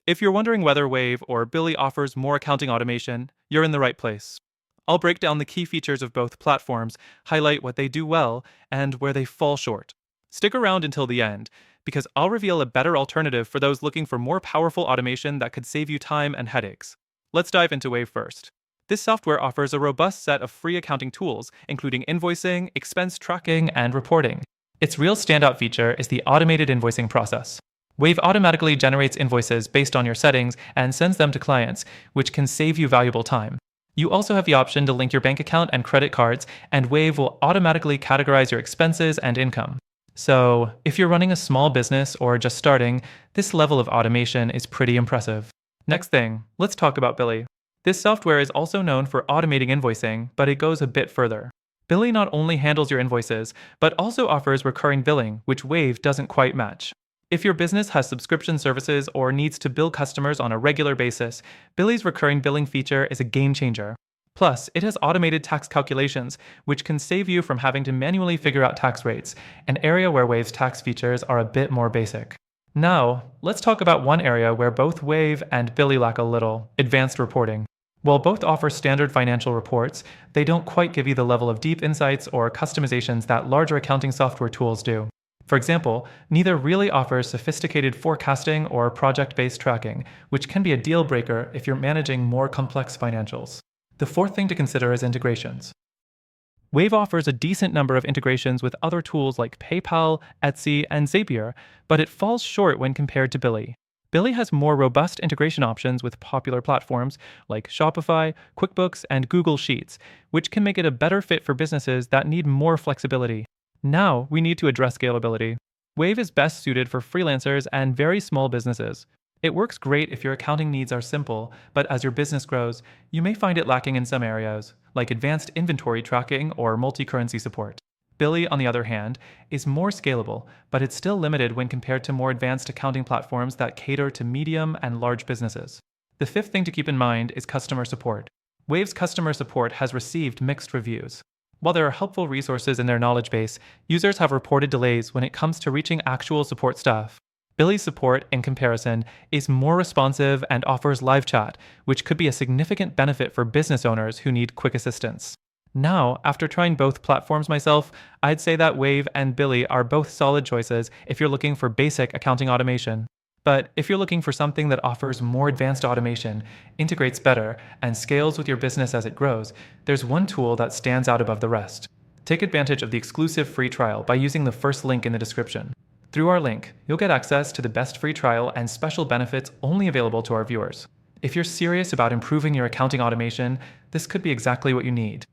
If you're wondering whether Wave or Billy offers more accounting automation, you're in the right place. I'll break down the key features of both platforms, highlight what they do well, and where they fall short. Stick around until the end, because I'll reveal a better alternative for those looking for more powerful automation that could save you time and headaches. Let's dive into Wave first. This software offers a robust set of free accounting tools, including invoicing, expense tracking, and reporting. Its real standout feature is the automated invoicing process. Wave automatically generates invoices based on your settings and sends them to clients, which can save you valuable time. You also have the option to link your bank account and credit cards, and Wave will automatically categorize your expenses and income. So, if you're running a small business or just starting, this level of automation is pretty impressive. Next thing, let's talk about Billy. This software is also known for automating invoicing, but it goes a bit further. Billy not only handles your invoices, but also offers recurring billing, which Wave doesn't quite match. If your business has subscription services or needs to bill customers on a regular basis, Billy's recurring billing feature is a game changer. Plus, it has automated tax calculations, which can save you from having to manually figure out tax rates, an area where Wave's tax features are a bit more basic. Now, let's talk about one area where both Wave and Billy lack a little: advanced reporting. While both offer standard financial reports, they don't quite give you the level of deep insights or customizations that larger accounting software tools do. For example, neither really offers sophisticated forecasting or project-based tracking, which can be a deal breaker if you're managing more complex financials. The fourth thing to consider is integrations. Wave offers a decent number of integrations with other tools like PayPal, Etsy, and Zapier, but it falls short when compared to Billy. Billy has more robust integration options with popular platforms like Shopify, QuickBooks, and Google Sheets, which can make it a better fit for businesses that need more flexibility. Now, we need to address scalability. Wave is best suited for freelancers and very small businesses. It works great if your accounting needs are simple, but as your business grows, you may find it lacking in some areas, like advanced inventory tracking or multi-currency support. Billy, on the other hand, is more scalable, but it's still limited when compared to more advanced accounting platforms that cater to medium and large businesses. The fifth thing to keep in mind is customer support. Wave's customer support has received mixed reviews. While there are helpful resources in their knowledge base, users have reported delays when it comes to reaching actual support staff. Billy's support, in comparison, is more responsive and offers live chat, which could be a significant benefit for business owners who need quick assistance. Now, after trying both platforms myself, I'd say that Wave and Billy are both solid choices if you're looking for basic accounting automation. But if you're looking for something that offers more advanced automation, integrates better, and scales with your business as it grows, there's one tool that stands out above the rest. Take advantage of the exclusive free trial by using the first link in the description. Through our link, you'll get access to the best free trial and special benefits only available to our viewers. If you're serious about improving your accounting automation, this could be exactly what you need.